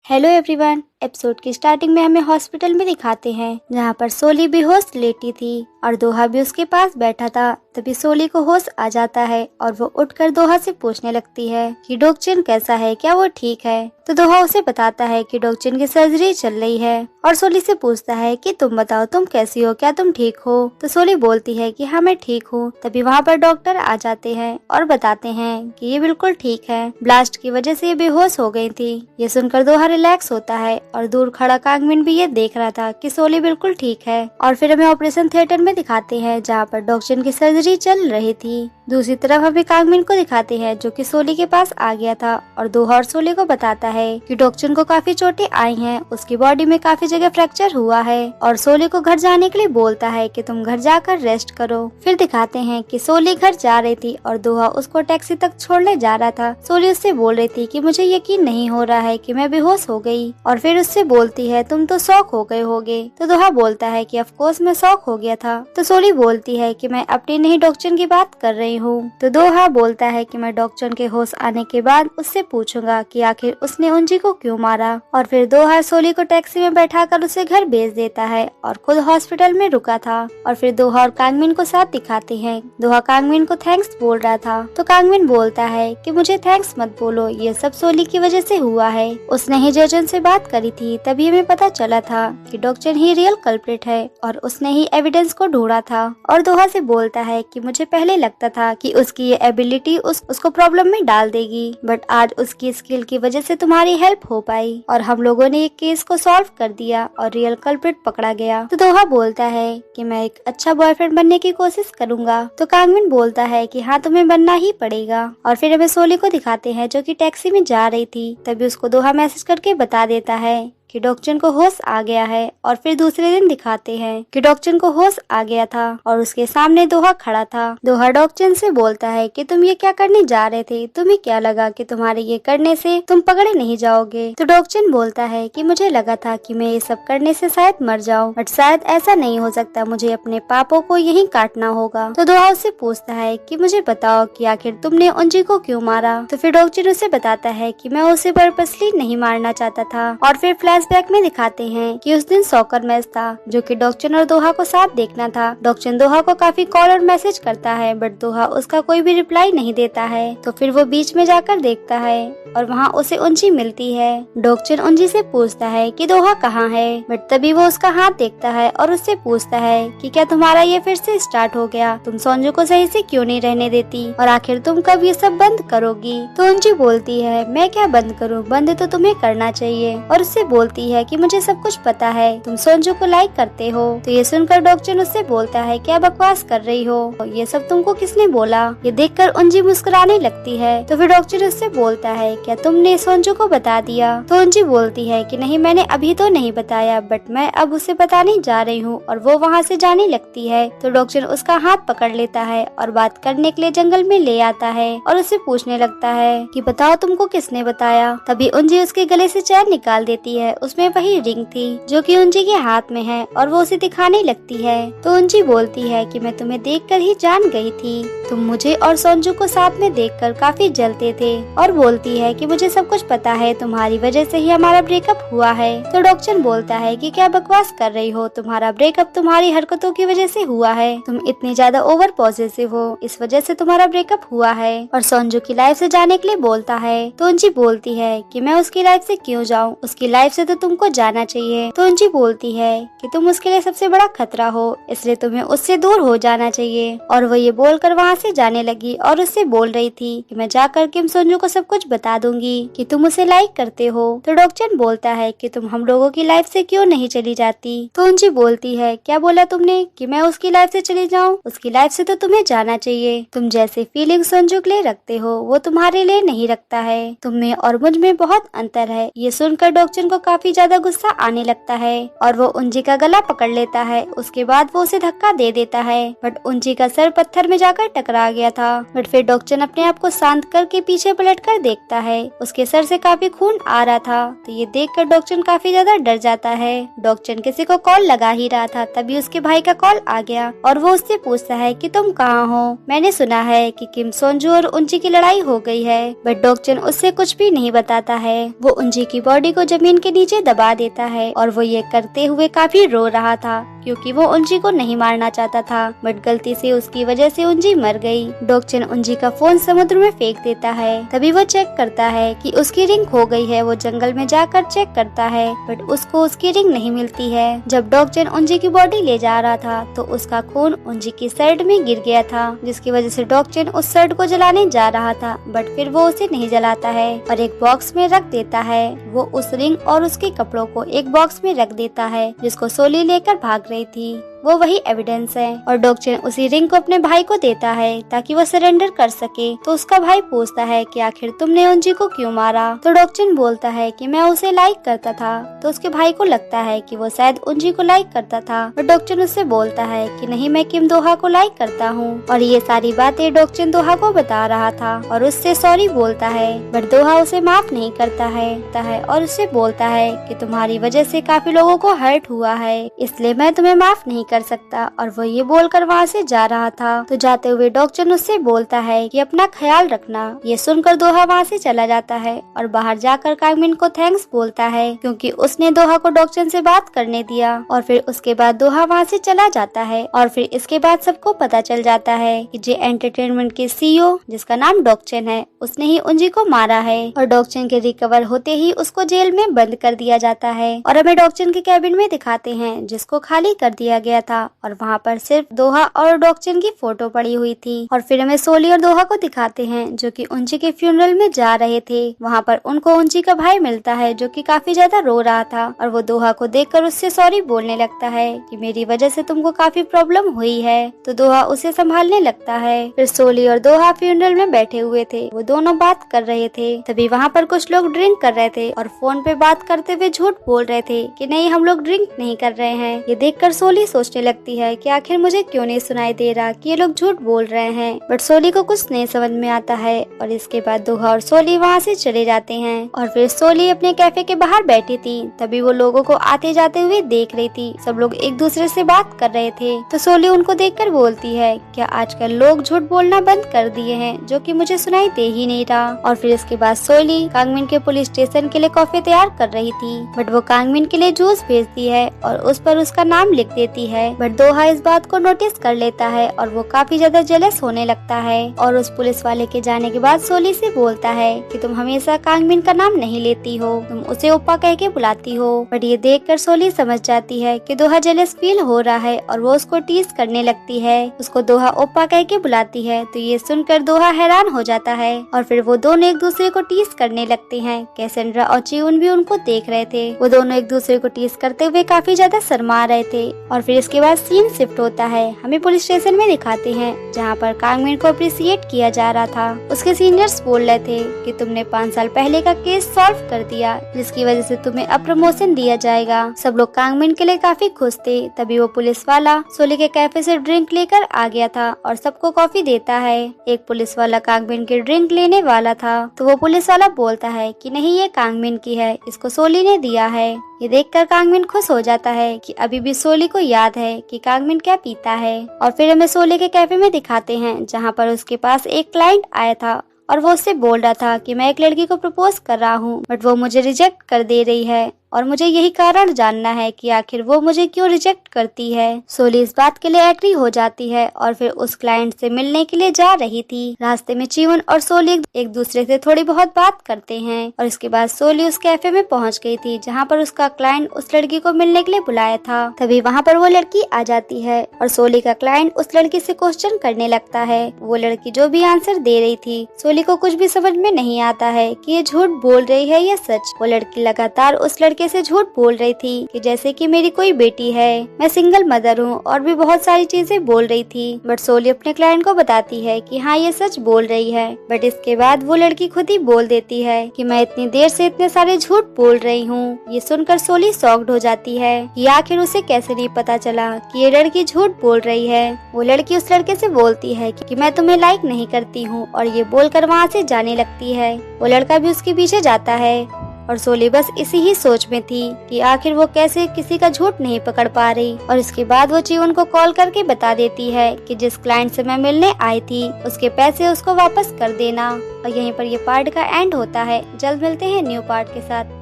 Hello everyone. Episode की starting में हमें हॉस्पिटल में दिखाते हैं जहां पर सोली बेहोश लेटी थी और दोहा भी उसके पास बैठा था। तभी सोली को होश आ जाता है और वो उठकर दोहा से पूछने लगती है कि डॉक्टर कैसा है, क्या वो ठीक है। तो दोहा उसे बताता है कि डॉक्टर की सर्जरी चल रही है और सोली से पूछता है कि तुम बताओ तुम कैसी हो, क्या तुम ठीक हो। तो सोली बोलती है कि हाँ मैं ठीक हूँ। तभी वहाँ पर डॉक्टर आ जाते हैं और बताते हैं कि ये बिल्कुल ठीक है, ब्लास्ट की वजह से ये बेहोश हो गई थी। ये सुनकर दोहा रिलैक्स होता है और दूर खड़ा कांगमिन भी ये देख रहा था कि सोली बिल्कुल ठीक है। और फिर हमें ऑपरेशन थिएटर में दिखाते हैं जहाँ पर डॉक्टर की सर्जरी चल रही थी। दूसरी तरफ हमें कांगमिन को दिखाते हैं जो कि सोली के पास आ गया था और दोहा और सोली को बताता है कि डॉक्टर को काफी चोटें आई हैं, उसकी बॉडी में काफी जगह फ्रैक्चर हुआ है और सोली को घर जाने के लिए बोलता है कि तुम घर जाकर रेस्ट करो। फिर दिखाते हैं कि सोली घर जा रही थी और दोहा उसको टैक्सी तक छोड़ने जा रहा था। सोली उससे बोल रही थी कि मुझे यकीन नहीं हो रहा है कि मैं बेहोश हो गई और फिर उससे बोलती है तुम तो शॉक हो गए होगे। तो दोहा बोलता है कि ऑफ कोर्स मैं शॉक हो गया था। तो सोली बोलती है कि मैं अपनी नहीं डॉक्टर की बात कर रही हूँ। तो दोहा बोलता है कि मैं डॉक्टर के होश आने के बाद उससे पूछूंगा कि आखिर उसने उंजी को क्यों मारा। और फिर दोहा सोली को टैक्सी में बैठाकर उसे घर भेज देता है और खुद हॉस्पिटल में रुका था। और फिर दोहा और कांगमिन को साथ दिखाते हैं। दोहा कांगमिन को थैंक्स बोल रहा था तो कांगमिन बोलता है कि मुझे थैंक्स मत बोलो, ये सब सोली की वजह से हुआ है। उसने ही जजन से बात करी थी, तभी हमें पता चला था कि डॉक्टर ही रियल कल्प्रिट है और उसने ही एविडेंस को ढूंढा था। और दोहा से बोलता है कि मुझे पहले लगता था कि उसकी ये एबिलिटी उसको प्रॉब्लम में डाल देगी, बट आज उसकी स्किल की वजह से तुम्हारी हेल्प हो पाई और हम लोगों ने एक केस को सॉल्व कर दिया और रियल कल्प्रिट पकड़ा गया। तो दोहा बोलता है कि मैं एक अच्छा बॉयफ्रेंड बनने की कोशिश करूंगा। तो कांगमिन बोलता है कि हाँ तुम्हें बनना ही पड़ेगा। और फिर हमें सोली को दिखाते हैं जो कि टैक्सी में जा रही थी। तभी उसको दोहा मैसेज करके बता देता है कि डॉक्टर को होश आ गया है। और फिर दूसरे दिन दिखाते हैं कि डॉक्टर को होश आ गया था और उसके सामने दोहा खड़ा था। दोहा डॉक्टर से बोलता है कि तुम ये क्या करने जा रहे थे, तुम्हें क्या लगा कि तुम्हारे ये करने से तुम पकड़े नहीं जाओगे। तो डॉक्टर बोलता है कि मुझे लगा था कि मैं ये सब करने से शायद मर जाऊं, बट शायद ऐसा नहीं हो सकता, मुझे अपने पापों को यहीं काटना होगा। तो दोहा उससे पूछता है कि मुझे बताओ कि आखिर तुमने उंजी को क्यों मारा। तो फिर डॉक्टर उसे बताता है कि मैं उसे पर्पसली नहीं मारना चाहता था। और फिर फ्लैशबैक में दिखाते हैं कि उस दिन सॉकर मैच था जो कि डॉक्टर और दोहा को साथ देखना था। डॉक्टर दोहा को काफी कॉल और मैसेज करता है बट दोहा उसका कोई भी रिप्लाई नहीं देता है। तो फिर वो बीच में जाकर देखता है और वहाँ उसे उंजी मिलती है। डॉक्टर उंजी से पूछता है कि दोहा कहाँ है, बट तभी वो उसका हाथ देखता है और उससे पूछता है कि क्या तुम्हारा ये फिर से स्टार्ट हो गया, तुम सोंजू को सही से क्यों नहीं रहने देती और आखिर तुम कब ये सब बंद करोगी। तो उंजी बोलती है मैं क्या बंद करूँ, बंद तो तुम्हें करना चाहिए। और उससे बोलती है कि मुझे सब कुछ पता है, तुम सोंजू को लाइक करते हो। तो ये सुनकर डॉक्टर उससे बोलता है क्या बकवास कर रही हो, ये सब तुमको किसने बोला। ये देखकर उंजी मुस्कुराने लगती है। तो फिर डॉक्टर उससे बोलता है क्या तुमने सोंजू को बता दिया। तो उंजी बोलती है कि नहीं मैंने अभी तो नहीं बताया, बट मैं अब उसे बताने जा रही हूँ। और वो वहाँ से जाने लगती है। तो डॉक्टर उसका हाथ पकड़ लेता है और बात करने के लिए जंगल में ले आता है और उससे पूछने लगता है कि बताओ तुमको किसने बताया। तभी उंजी उसके गले से चैन निकाल देती है, उसमें वही रिंग थी जो कि उंजी के हाथ में है और वो उसे दिखाने लगती है। तो उंजी बोलती है कि मैं तुम्हें देखकर ही जान गई थी, तुम मुझे और सोंजू को साथ में देखकर काफी जलते थे। और बोलती है कि मुझे सब कुछ पता है, तुम्हारी वजह से ही हमारा ब्रेकअप हुआ है। तो डॉक्टर बोलता है कि क्या बकवास कर रही हो, तुम्हारा ब्रेकअप तुम्हारी हरकतों की वजह से हुआ है, तुम इतनी ज्यादा ओवर पॉसेसिव हो, इस वजह से तुम्हारा ब्रेकअप हुआ है। और सोंजू की लाइफ से जाने के लिए बोलता है। तो उंजी बोलती है कि मैं उसकी लाइफ से क्यों जाऊँ, उसकी लाइफ से तो तुमको जाना चाहिए। तो उंजी बोलती है कि तुम उसके लिए सबसे बड़ा खतरा हो, इसलिए तुम्हें उससे दूर हो जाना चाहिए। और वो ये बोलकर वहाँ से जाने लगी और उससे बोल रही थी कि मैं जाकर किम सोंजू को सब कुछ बता दूंगी कि तुम उसे लाइक करते हो। तो डॉक्टर बोलता है कि तुम हम लोगों की लाइफ से क्यों नहीं चली जाती। तो उंजी बोलती है क्या बोला तुमने कि मैं उसकी लाइफ से चली जाऊं, उसकी लाइफ से तो तुम्हें जाना चाहिए, तुम जैसे फीलिंग सोंजू के लिए रखते हो वो तुम्हारे लिए नहीं रखता है, तुम में और मुझ में बहुत अंतर है। ये सुनकर डॉक्टर को काफी काफी ज्यादा गुस्सा आने लगता है और वो उंजी का गला पकड़ लेता है। उसके बाद वो उसे धक्का दे देता है, बट उंजी का सर पत्थर में जाकर टकरा गया था। बट फिर डॉक्टर अपने आप को शांत करके पीछे पलट कर देखता है, उसके सर से काफी खून आ रहा था। तो ये देखकर डॉक्टर काफी ज्यादा डर जाता है। डॉक्टर किसी को कॉल लगा ही रहा था, तभी उसके भाई का कॉल आ गया और वो उससे पूछता है कि तुम कहाँ हो, मैंने सुना है कि किम सोनजू और उंजी की लड़ाई हो गई है। बट डॉक्टर उससे कुछ भी नहीं बताता है। वो उंजी की बॉडी को जमीन के नीचे दबा देता है और वो ये करते हुए काफी रो रहा था, क्योंकि वो उंजी को नहीं मारना चाहता था, बट गलती से उसकी वजह से उंजी मर गई। डॉक्टर उंजी का फोन समुद्र में फेंक देता है। तभी वो चेक करता है कि उसकी रिंग खो गई है। वो जंगल में जाकर चेक करता है, बट उसको उसकी रिंग नहीं मिलती है। जब डॉक्टर उंजी की बॉडी ले जा रहा था तो उसका खून उंजी की शर्ट में गिर गया था, जिसकी वजह से डॉक्टर उस शर्ट को जलाने जा रहा था, बट फिर वो उसे नहीं जलाता है और एक बॉक्स में रख देता है। वो उस रिंग और उसके कपड़ों को एक बॉक्स में रख देता है जिसको सोली लेकर भाग रही थी। वो वही एविडेंस है और डॉक्टर उसी रिंग को अपने भाई को देता है ताकि वो सरेंडर कर सके। तो उसका भाई पूछता है कि आखिर तुमने उंजी को क्यों मारा। तो डॉक्टर बोलता है कि मैं उसे लाइक करता था। तो उसके भाई को लगता है कि वो शायद उंजी को लाइक करता था, और डॉक्टर उससे बोलता है कि नहीं, मैं किम दोहा को लाइक करता हूँ। और ये सारी बातें डॉक्टर दोहा को बता रहा था और उससे सॉरी बोलता है, बट दोहा उसे माफ नहीं करता है और उससे बोलता है कि तुम्हारी वजह से काफी लोगों को हर्ट हुआ है, इसलिए मैं तुम्हें माफ नहीं कर सकता। और वो ये बोलकर वहाँ से जा रहा था। तो जाते हुए डॉक्टर उससे बोलता है कि अपना ख्याल रखना। ये सुनकर दोहा वहाँ से चला जाता है और बाहर जाकर कांगमिन को थैंक्स बोलता है, क्योंकि उसने दोहा को डॉक्टर से बात करने दिया। और फिर उसके बाद दोहा वहाँ से चला जाता है और फिर इसके बाद सबको पता चल जाता है कि जे एंटरटेनमेंट के सीईओ, जिसका नाम डॉक्टर है, उसने ही उंजी को मारा है। और डॉक्टर के रिकवर होते ही उसको जेल में बंद कर दिया जाता है और हमें डॉक्टर के कैबिन में दिखाते हैं, जिसको खाली कर दिया गया था और वहाँ पर सिर्फ दोहा और डॉक्टर की फोटो पड़ी हुई थी। और फिर हमें सोली और दोहा को दिखाते हैं जो कि उंजी के फ्यूनरल में जा रहे थे। वहाँ पर उनको उंजी का भाई मिलता है जो कि काफी ज्यादा रो रहा था और वो दोहा को देखकर उससे सॉरी बोलने लगता है कि मेरी वजह से तुमको काफी प्रॉब्लम हुई है। तो दोहा उसे संभालने लगता है। फिर सोली और दोहा फ्यूनरल में बैठे हुए थे, वो दोनों बात कर रहे थे। तभी वहाँ पर कुछ लोग ड्रिंक कर रहे थे और फोन पे बात करते हुए झूठ बोल रहे थे कि नहीं, हम लोग ड्रिंक नहीं कर रहे हैं। ये देखकर सोली सोचने लगती है कि आखिर मुझे क्यों नहीं सुनाई दे रहा कि ये लोग झूठ बोल रहे हैं, बट सोली को कुछ नहीं समझ में आता है। और इसके बाद दोहा और सोली वहाँ से चले जाते हैं। और फिर सोली अपने कैफे के बाहर बैठी थी। तभी वो लोगों को आते जाते हुए देख रही थी। सब लोग एक दूसरे से बात कर रहे थे। तो सोली उनको देखकर बोलती है, क्या आजकल लोग झूठ बोलना बंद कर दिए हैं, जो कि मुझे सुनाई दे ही नहीं रहा। और फिर इसके बाद सोली कांगमिन के पुलिस स्टेशन के लिए कॉफी तैयार कर रही थी, बट वो कांगमिन के लिए जूस भेजती है और उस पर उसका नाम लिख देती है। बट दोहा इस बात को नोटिस कर लेता है और वो काफी ज्यादा जेलस होने लगता है। और उस पुलिस वाले के जाने के बाद सोली से बोलता है कि तुम हमेशा कांगमिन का नाम नहीं लेती हो, तुम उसे ओप्पा कह के बुलाती हो। बट ये देखकर सोली समझ जाती है कि दोहा जेलस फील हो रहा है और वो उसको टीज करने लगती है। उसको दोहा ओप्पा कह के बुलाती है। तो ये सुनकर दोहा हैरान हो जाता है और फिर वो दोनों एक दूसरे को टीज करने लगते हैं। कैसेंड्रा और चियून भी उनको देख रहे थे। वो दोनों एक दूसरे को टीज करते हुए काफी ज्यादा शर्मा रहे थे। और फिर इसके बाद सीन शिफ्ट होता है। हमें पुलिस स्टेशन में दिखाते हैं जहाँ पर कांगमिन को अप्रिशिएट किया जा रहा था। उसके सीनियर्स बोल रहे थे कि तुमने 5 साल पहले का केस सॉल्व कर दिया, जिसकी वजह से तुम्हें अब प्रमोशन दिया जाएगा। सब लोग कांगमिन के लिए काफी खुश थे। तभी वो पुलिस वाला सोली के कैफे से ड्रिंक लेकर आ गया था और सबको कॉफी देता है। एक पुलिस वाला कांगमिन की ड्रिंक लेने वाला था, तो वो पुलिस वाला बोलता है कि नहीं, ये कांगमिन की है, इसको सोली ने दिया है। ये देखकर कांगमिन खुश हो जाता है कि अभी भी सोली को याद है कि कांगमिन क्या पीता है। और फिर हमें सोली के कैफे में दिखाते हैं जहाँ पर उसके पास एक क्लाइंट आया था और वो उससे बोल रहा था कि मैं एक लड़की को प्रपोज कर रहा हूँ, बट वो मुझे रिजेक्ट कर दे रही है और मुझे यही कारण जानना है कि आखिर वो मुझे क्यों रिजेक्ट करती है। सोली इस बात के लिए एग्री हो जाती है और फिर उस क्लाइंट से मिलने के लिए जा रही थी। रास्ते में चियून और सोली एक दूसरे से थोड़ी बहुत बात करते हैं और इसके बाद सोली उस कैफे में पहुंच गई थी जहां पर उसका क्लाइंट उस लड़की को मिलने के लिए बुलाया था। तभी वहां पर वो लड़की आ जाती है और सोली का क्लाइंट उस लड़की से क्वेश्चन करने लगता है। वो लड़की जो भी आंसर दे रही थी, सोली को कुछ भी समझ में नहीं आता है कि ये झूठ बोल रही है या सच। वो लड़की लगातार उस लड़की तरीके से झूठ बोल रही थी कि जैसे कि मेरी कोई बेटी है, मैं सिंगल मदर हूँ, और भी बहुत सारी चीजें बोल रही थी। बट सोली अपने क्लाइंट को बताती है कि हाँ ये सच बोल रही है। बट इसके बाद वो लड़की खुद ही बोल देती है कि मैं इतनी देर से इतने सारे झूठ बोल रही हूँ। ये सुनकर सोली शॉक्ड हो जाती है कि आखिर उसे कैसे नहीं पता चला कि ये लड़की झूठ बोल रही है। वो लड़की उस लड़के से बोलती है कि मैं तुम्हें लाइक नहीं करती हूँ, और ये बोलकर वहाँ से जाने लगती है। वो लड़का भी उसके पीछे जाता है और सोली बस इसी ही सोच में थी कि आखिर वो कैसे किसी का झूठ नहीं पकड़ पा रही। और इसके बाद वो चिवोन को कॉल करके बता देती है कि जिस क्लाइंट से मैं मिलने आई थी उसके पैसे उसको वापस कर देना। और यहीं पर ये पार्ट का एंड होता है। जल्द मिलते हैं न्यू पार्ट के साथ।